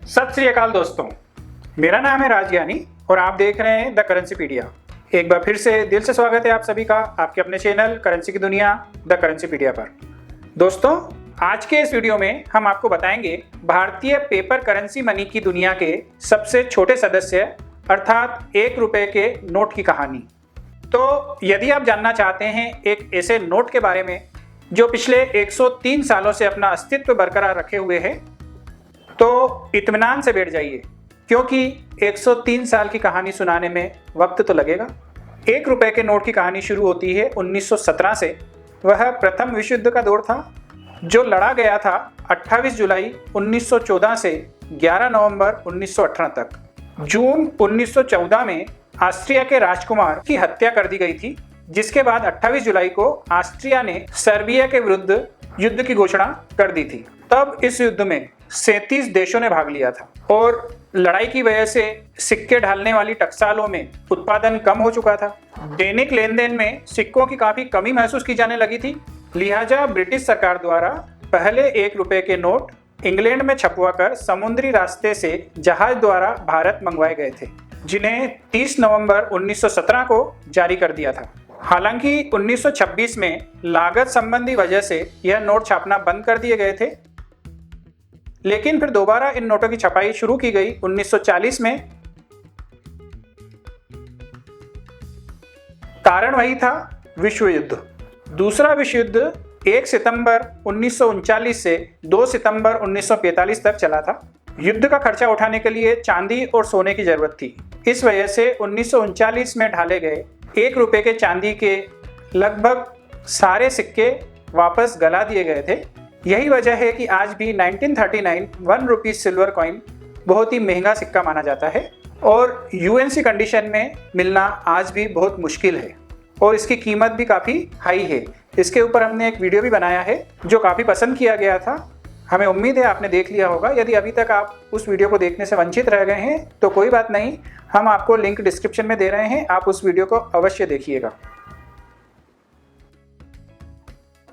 सत श्री अकाल दोस्तों, मेरा नाम है राजज्ञानी और आप देख रहे हैं द करेंसीपीडिया। एक बार फिर से दिल से स्वागत है आप सभी का आपके अपने चैनल करेंसी की दुनिया द करेंसीपीडिया पर। दोस्तों, आज के इस वीडियो में हम आपको बताएंगे भारतीय पेपर करेंसी मनी की दुनिया के सबसे छोटे सदस्य अर्थात 1 रुपए के नोट की कहानी। तो यदि आप जानना चाहते हैं एक ऐसे नोट के बारे में जो पिछले 103 सालों से अपना अस्तित्व बरकरार रखे हुए है, तो इत्मीनान से बैठ जाइए, क्योंकि 103 साल की कहानी सुनाने में वक्त तो लगेगा। 1 रुपए के नोट की कहानी शुरू होती है 1917 से। वह प्रथम विश्व युद्ध का दौर था जो लड़ा गया था 28 जुलाई 1914 से 11 नवंबर 1918 तक। जून 1914 में ऑस्ट्रिया के राजकुमार की हत्या कर दी गई थी, जिसके बाद 28 जुलाई को ऑस्ट्रिया ने सर्बिया के विरुद्ध युद्ध की घोषणा कर दी थी। तब इस युद्ध में 37 देशों ने भाग लिया था और लड़ाई की वजह से सिक्के ढालने वाली टकसालों में उत्पादन कम हो चुका था। दैनिक लेन देन में सिक्कों की काफी कमी महसूस की जाने लगी थी। लिहाजा ब्रिटिश सरकार द्वारा पहले 1 रुपए के नोट इंग्लैंड में छपवाकर समुद्री रास्ते से जहाज द्वारा भारत मंगवाए गए थे, जिन्हें 30 नवंबर 1917 को जारी कर दिया था। हालांकि 1926 में लागत संबंधी वजह से यह नोट छापना बंद कर दिए गए थे, लेकिन फिर दोबारा इन नोटों की छपाई शुरू की गई 1940 में। कारण वही था, विश्व युद्ध। दूसरा विश्व युद्ध 1 सितंबर 1939 से 2 सितंबर 1945 तक चला था। युद्ध का खर्चा उठाने के लिए चांदी और सोने की जरूरत थी। इस वजह से 1939 में ढाले गए 1 रुपए के चांदी के लगभग सारे सिक्के वापस गला दिए गए थे। यही वजह है कि आज भी 1939 1 रुपी सिल्वर कॉइन बहुत ही महंगा सिक्का माना जाता है और यूएनसी कंडीशन में मिलना आज भी बहुत मुश्किल है और इसकी कीमत भी काफ़ी हाई है। इसके ऊपर हमने एक वीडियो भी बनाया है जो काफ़ी पसंद किया गया था। हमें उम्मीद है आपने देख लिया होगा। यदि अभी तक आप उस वीडियो को देखने से वंचित रह गए हैं तो कोई बात नहीं, हम आपको लिंक डिस्क्रिप्शन में दे रहे हैं, आप उस वीडियो को अवश्य देखिएगा।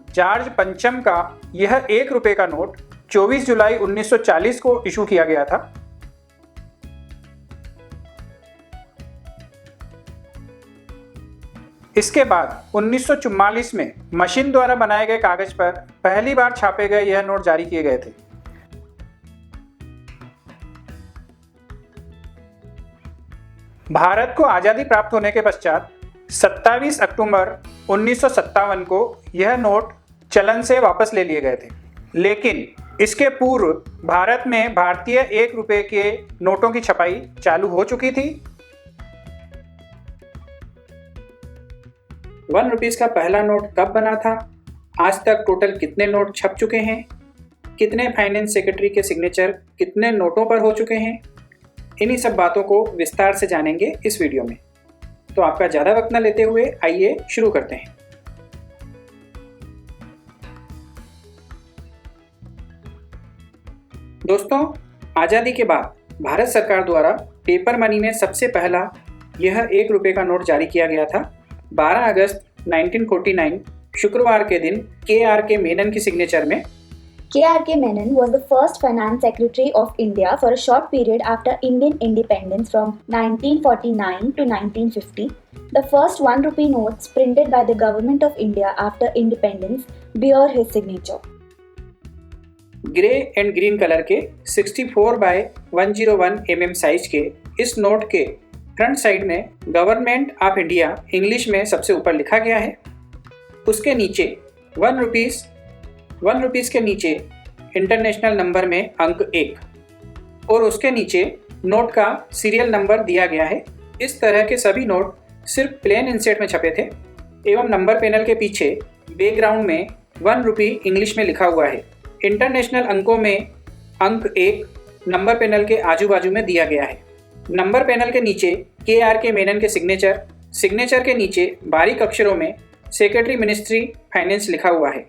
जॉर्ज पंचम का यह 1 रुपए का नोट 24 जुलाई 1940 को इशू किया गया था। इसके बाद 1944 में मशीन द्वारा बनाए गए कागज पर पहली बार छापे गए यह नोट जारी किए गए थे। भारत को आज़ादी प्राप्त होने के पश्चात 27 अक्टूबर 1957 को यह नोट चलन से वापस ले लिए गए थे, लेकिन इसके पूर्व भारत में भारतीय 1 रुपए के नोटों की छपाई चालू हो चुकी थी। 1 रुपीस का पहला नोट कब बना था, आज तक टोटल कितने नोट छप चुके हैं, कितने फाइनेंस सेक्रेटरी के सिग्नेचर कितने नोटों पर हो चुके हैं, इन्हीं सब बातों को विस्तार से जानेंगे इस वीडियो में। तो आपका ज़्यादा वक्त न लेते हुए आइए शुरू करते हैं। दोस्तों, आज़ादी के बाद भारत सरकार द्वारा पेपर मनी में सबसे पहला यह 1 रुपए का नोट जारी किया गया था 12 अगस्त 1949 शुक्रवार के दिन के मेनन की सिग्नेचर में। K.R.K. Menon was the first finance secretary of India for a short period after Indian independence from 1949 to 1950. The first 1 rupee notes printed by the government of India after independence bear his signature. Grey and green colour के 64 bye 101 mm size के इस note के front side में government of India English में सबसे ऊपर लिखा गया है। उसके नीचे 1 रुपीस के नीचे इंटरनेशनल नंबर में अंक 1 और उसके नीचे नोट का सीरियल नंबर दिया गया है। इस तरह के सभी नोट सिर्फ प्लेन इंसेट में छपे थे एवं नंबर पैनल के पीछे बैकग्राउंड में 1 रुपी इंग्लिश में लिखा हुआ है। इंटरनेशनल अंकों में अंक 1 नंबर पैनल के आजू बाजू में दिया गया है। नंबर पैनल के नीचे के मेनन के सिग्नेचर के नीचे बारीक अक्षरों में सेक्रेटरी मिनिस्ट्री फाइनेंस लिखा हुआ है।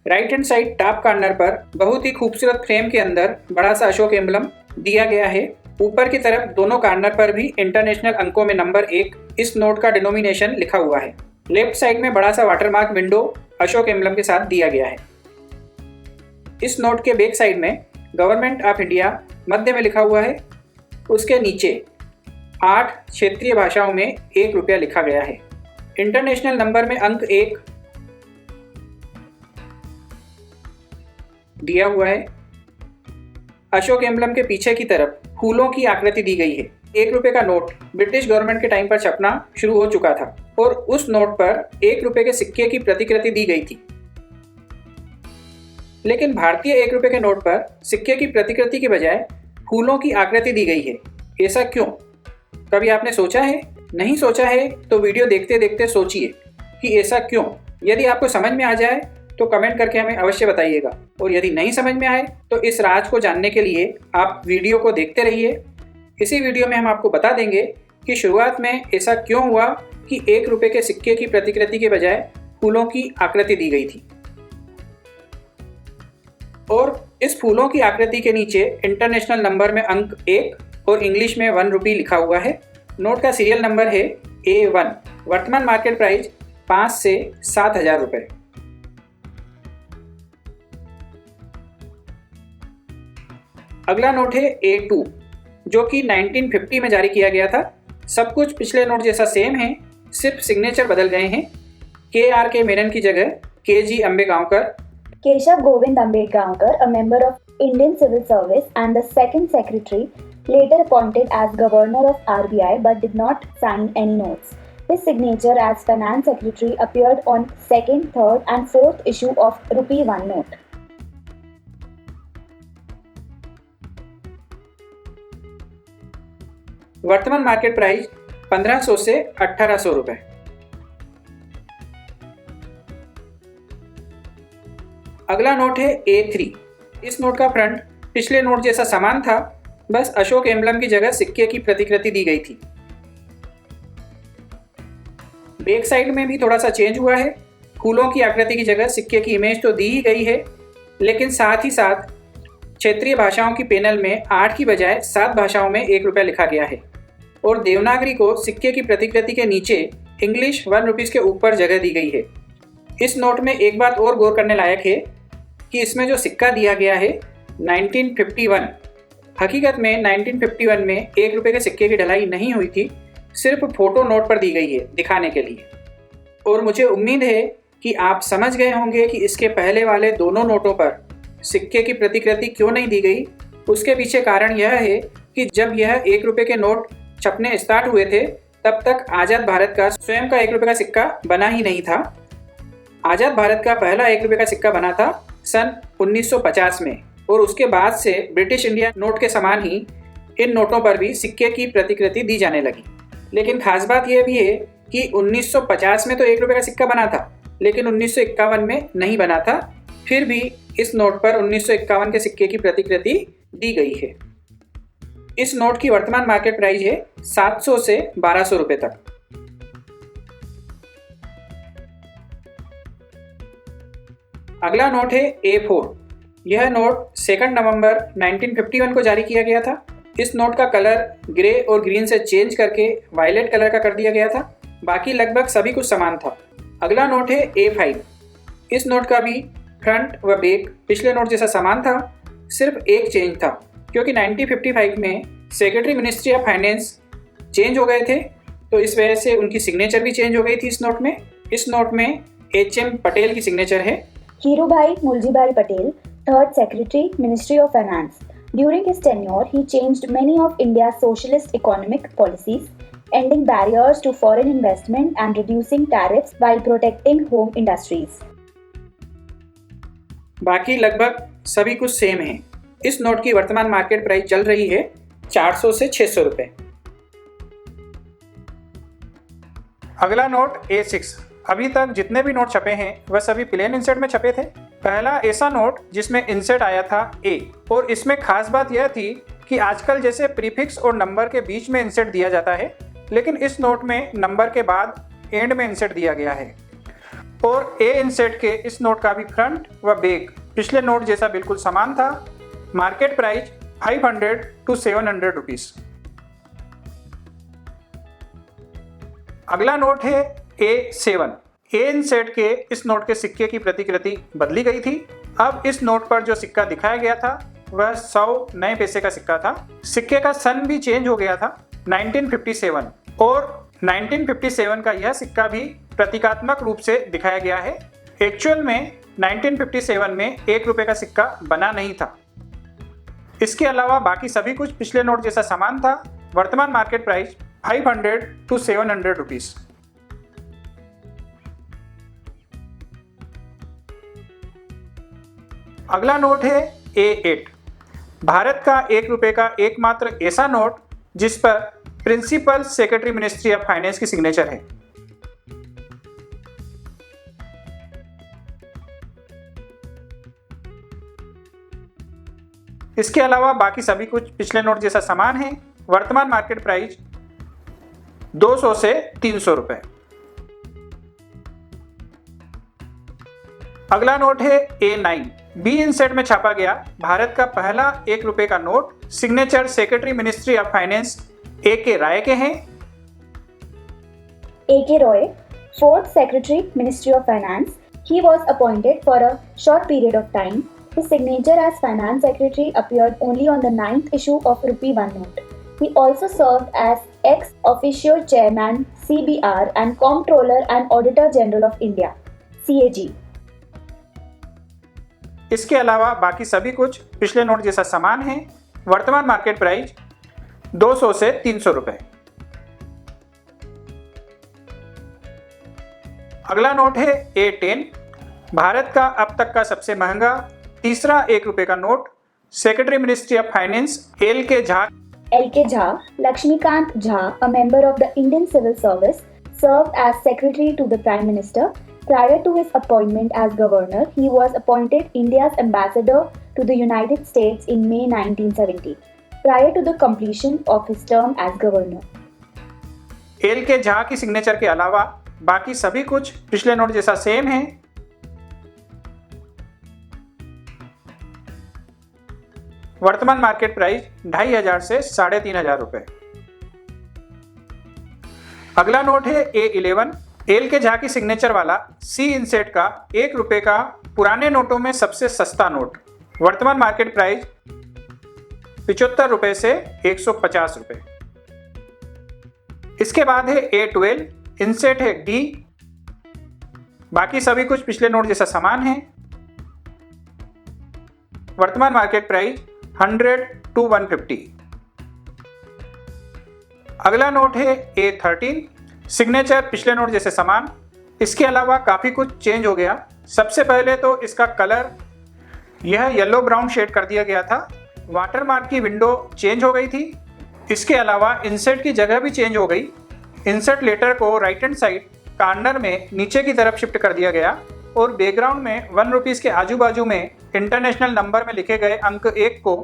Right hand side top corner पर बहुत ही खूबसूरत फ्रेम के अंदर बड़ा सा अशोक एम्बलम दिया गया है। ऊपर की तरफ दोनों कॉर्नर पर भी इंटरनेशनल अंकों में नंबर 1 इस नोट का डिनोमिनेशन लिखा हुआ है। लेफ्ट साइड में बड़ा सा वाटरमार्क विंडो अशोक एम्बलम के साथ दिया गया है। इस नोट के बैक साइड में गवर्नमेंट ऑफ इंडिया मध्य में लिखा हुआ है, उसके नीचे 8 क्षेत्रीय भाषाओं में 1 रुपया लिखा गया है। इंटरनेशनल नंबर में अंक 1 दिया हुआ है। अशोक एम्बलम के पीछे की तरफ फूलों की आकृति दी गई है। 1 रुपये का नोट ब्रिटिश गवर्नमेंट के टाइम पर छपना शुरू हो चुका था और उस नोट पर 1 रुपये के सिक्के की प्रतिकृति दी गई थी। लेकिन भारतीय 1 रुपये के नोट पर सिक्के की प्रतिकृति के बजाय फूलों की आकृति दी गई है। ऐसा क्यों? कभी आपने सोचा है? नहीं सोचा है तो वीडियो देखते देखते सोचिए कि ऐसा क्यों। यदि आपको समझ में आ जाए तो कमेंट करके हमें अवश्य बताइएगा, और यदि नहीं समझ में आए तो इस राज को जानने के लिए आप वीडियो को देखते रहिए। इसी वीडियो में हम आपको बता देंगे कि शुरुआत में ऐसा क्यों हुआ कि 1 रुपये के सिक्के की प्रतिकृति के बजाय फूलों की आकृति दी गई थी। और इस फूलों की आकृति के नीचे इंटरनेशनल नंबर में अंक 1 और इंग्लिश में 1 रुपी लिखा हुआ है। नोट का सीरियल नंबर है A1। वर्तमान मार्केट प्राइस 5 से 7,000 रुपये। अगला नोट है A2 जो कि 1950 में जारी किया गया था। सब कुछ पिछले नोट जैसा सेम है, सिर्फ सिग्नेचर बदल गए हैं। KRK मेनन की जगह KG अम्बेगांवकर। Keshav Govind Ambedkar, a member of Indian Civil Service and the second secretary, later appointed as governor of RBI but did not sign any notes. His signature as finance secretary appeared on 2nd, 3rd and 4th issue of Rupee 1 note. वर्तमान market price 1500 से 1800 रुपए। अगला note है A3। इस note का front पिछले note जैसा समान था, बस अशोक एम्बलम की जगह सिक्के की प्रतिकृति दी गई थी। बैक साइड में भी थोड़ा सा चेंज हुआ है। फूलों की आकृति की जगह सिक्के की इमेज तो दी ही गई है, लेकिन साथ ही साथ क्षेत्रीय भाषाओं की पैनल में 8 की बजाय 7 भाषाओं में 1 रुपया लिखा गया है। और देवनागरी को सिक्के की प्रतिकृति के नीचे इंग्लिश 1 रुपीज़ के ऊपर जगह दी गई है। इस नोट में एक बात और गौर करने लायक है कि इसमें जो सिक्का दिया गया है 1951, हकीकत में 1951 में 1 रुपये के सिक्के की ढलाई नहीं हुई थी, सिर्फ फोटो नोट पर दी गई है दिखाने के लिए। और मुझे उम्मीद है कि आप समझ गए होंगे कि इसके पहले वाले दोनों नोटों पर सिक्के की प्रतिकृति क्यों नहीं दी गई। उसके पीछे कारण यह है कि जब यह 1 रुपये के नोट छपने स्टार्ट हुए थे तब तक आज़ाद भारत का स्वयं का 1 रुपये का सिक्का बना ही नहीं था। आज़ाद भारत का पहला 1 रुपये का सिक्का बना था सन 1950 में, और उसके बाद से ब्रिटिश इंडिया नोट के समान ही इन नोटों पर भी सिक्के की प्रतिकृति दी जाने लगी। लेकिन खास बात यह भी है कि 1950 में तो 1 रुपये का सिक्का बना था, लेकिन 1951 में नहीं बना था। फिर भी इस नोट पर 1951 के सिक्के की प्रतिकृति दी गई है। इस नोट की वर्तमान मार्केट प्राइस है 700 से 1200 रुपये तक। अगला नोट है A4। यह नोट 2 नवंबर 1951 को जारी किया गया था। इस नोट का कलर ग्रे और ग्रीन से चेंज करके वायलेट कलर का कर दिया गया था। बाकी लगभग सभी कुछ समान था। अगला नोट है A5। इस नोट का भी फ्रंट व बैक पिछले नोट जैसा समान था, सिर्फ एक चेंज था, क्योंकि 1955 में secretary ministry of finance change हो गए थे, तो इस वजह से उनकी सिग्नेचर भी चेंज हो गई थी। इस नोट में HM पटेल की सिग्नेचर है। Hirubhai Muljibhai Patel, 3rd Secretary, Ministry of Finance. During his tenure, he changed many of India's socialist economic policies, ending barriers to foreign investment and reducing tariffs while protecting home industries. बाकी लगभग सभी कुछ same है। इस note की वर्तमान market price चल रही है 400 से 600 रुपये। अगला नोट A6। अभी तक जितने भी नोट छपे हैं वह सभी प्लेन इंसर्ट में छपे थे। पहला ऐसा नोट जिसमें इंसर्ट आया था A, और इसमें खास बात यह थी कि आजकल जैसे प्रीफिक्स और नंबर के बीच में इंसर्ट दिया जाता है, लेकिन इस नोट में नंबर के बाद एंड में इंसर्ट दिया गया है। और A इंसर्ट के इस नोट का भी फ्रंट व बैक पिछले नोट जैसा बिल्कुल समान था। Market price 500 to 700 rupees. अगला नोट है A7। A इंसर्ट के इस नोट के सिक्के की प्रतिकृति बदली गई थी। अब इस नोट पर जो सिक्का दिखाया गया था वह 100 नए पैसे का सिक्का था। सिक्के का सन भी चेंज हो गया था 1957, और 1957 का यह सिक्का भी प्रतीकात्मक रूप से दिखाया गया है। एक्चुअल में 1957 में 1 रुपए का सिक्का बना नहीं था। इसके अलावा बाकी सभी कुछ पिछले नोट जैसा सामान था। वर्तमान मार्केट प्राइस 500 to 700 रुपीस। अगला नोट है A8, भारत का 1 रुपए का एकमात्र ऐसा नोट जिस पर principal secretary ministry of finance की सिग्नेचर है। इसके अलावा बाकी सभी कुछ पिछले नोट जैसा सामान है। वर्तमान मार्केट प्राइस 200 से 300 रुपए। अगला नोट है A9, बी इंसेट में छापा गया भारत का पहला 1 रुपए का note. Signature secretary ministry of finance A.K. राय के हैं। A.K. Roy, 4th Secretary, Ministry of Finance. He was appointed for a short period of time. His signature as Finance Secretary appeared only on the 9th issue of Rupee 1 note. He also served as ex-officio chairman CBR and Comptroller and Auditor General of India (CAG). इसके अलावा बाकी सभी कुछ पिछले note जैसा सामान है। वर्तमान मार्केट प्राइस 200 से 300 रुपए। अगला नोट है A10, भारत का अब तक का सबसे महंगा तीसरा 1 रुपए का note. Secretary ministry of finance L.K. Jha. L.K. Jha, Lakshmikant Jha, a member of the Indian Civil Service, served as Secretary to the Prime Minister. Prior to his appointment as Governor, he was appointed India's Ambassador to the United States in May 1970, prior to the completion of his term as Governor. L.K. Jha की signature के अलावा बाकी सभी कुछ पिछले note जैसा same है। वर्तमान मार्केट प्राइस 2500 से 3500 रुपए। अगला नोट है A11, L.K. झा की सिग्नेचर वाला सी इंसेट का 1 रुपए का पुराने नोटों में सबसे सस्ता नोट। वर्तमान मार्केट प्राइस 75 रुपए से 150 रुपए। इसके बाद है A12, इंसेट है D। बाकी सभी कुछ पिछले नोट जैसा सामान है। वर्तमान मार्केट प्राइस 100 to 150। अगला नोट है A13, सिग्नेचर पिछले नोट जैसे सामान। इसके अलावा काफ़ी कुछ चेंज हो गया। सबसे पहले तो इसका कलर यह येलो ब्राउन शेड कर दिया गया था। वाटरमार्क की विंडो चेंज हो गई थी। इसके अलावा इंसर्ट की जगह भी चेंज हो गई। इंसर्ट लेटर को राइट हैंड साइड कॉर्नर में नीचे की तरफ शिफ्ट कर दिया गया और बैकग्राउंड में 1 रुपीज़ के आजू बाजू में इंटरनेशनल नंबर में लिखे गए अंक 1 को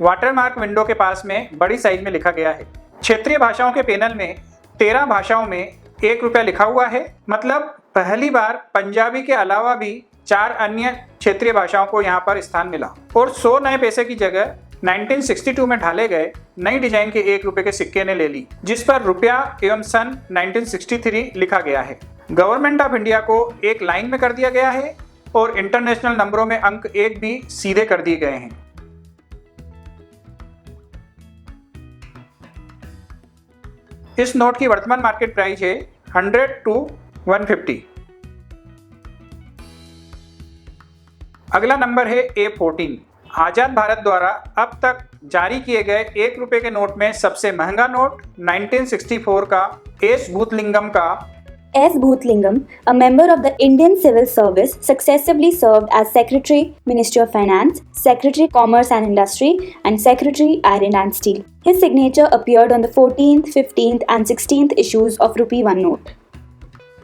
वाटरमार्क विंडो के पास में बड़ी साइज में लिखा गया है। क्षेत्रीय भाषाओं के पैनल में 13 भाषाओं में 1 रुपया लिखा हुआ है। मतलब पहली बार पंजाबी के अलावा भी 4 अन्य क्षेत्रीय भाषाओं को यहाँ पर स्थान मिला। और 100 नए पैसे की जगह 1962 में ढाले गए नई डिजाइन के 1 रुपए के सिक्के ने ले ली, जिस पर रुपया एवं सन 1963 लिखा गया है। गवर्नमेंट ऑफ इंडिया को एक लाइन में कर दिया गया है और इंटरनेशनल नंबरों में अंक 1 भी सीधे कर दिए गए हैं। इस नोट की वर्तमान मार्केट प्राइस है 100 to 150। अगला नंबर है A14, आजाद भारत द्वारा अब तक जारी किए गए 1 रुपए के नोट में सबसे महंगा नोट 1964 का एस भूतलिंगम का। S. Bhootlingam, a member of the Indian Civil Service, successively served as Secretary, Ministry of Finance, Secretary, Commerce and Industry, and Secretary, Iron and Steel. His signature appeared on the 14th, 15th, and 16th issues of Rupee 1 note.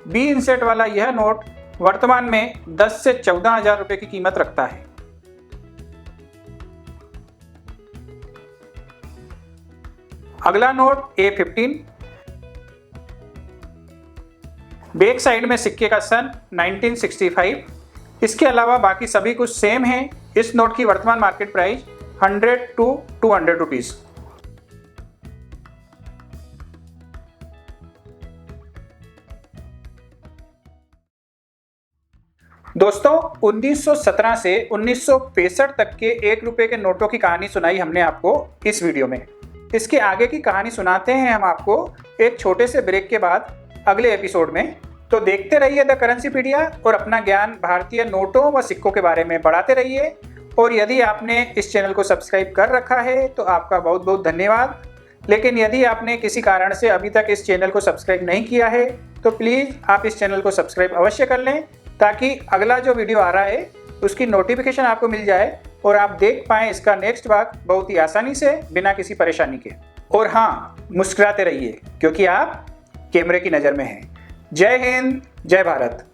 B इंसेट वाला यह note वर्तमान में 10 से 14,000 रुपए की कीमत रखता है। अगला नोट A15, बैक साइड में सिक्के का सन 1965। इसके अलावा बाकी सभी कुछ सेम है। इस नोट की वर्तमान मार्केट प्राइस 100 to 200 रुपीस। दोस्तों 1917 से 1965 तक के 1 रुपए के नोटों की कहानी सुनाई हमने आपको इस वीडियो में। इसके आगे की कहानी सुनाते हैं हम आपको एक छोटे से ब्रेक के बाद अगले एपिसोड में। तो देखते रहिए द करेंसीपीडिया और अपना ज्ञान भारतीय नोटों व सिक्कों के बारे में बढ़ाते रहिए। और यदि आपने इस चैनल को सब्सक्राइब कर रखा है तो आपका बहुत बहुत धन्यवाद। लेकिन यदि आपने किसी कारण से अभी तक इस चैनल को सब्सक्राइब नहीं किया है तो प्लीज़ आप इस चैनल को सब्सक्राइब अवश्य कर लें, ताकि अगला जो वीडियो आ रहा है उसकी नोटिफिकेशन आपको मिल जाए और आप देख पाएँ इसका नेक्स्ट भाग बहुत ही आसानी से, बिना किसी परेशानी के। और हाँ, मुस्कुराते रहिए क्योंकि आप कैमरे की नज़र में हैं। जय हिंद, जय भारत।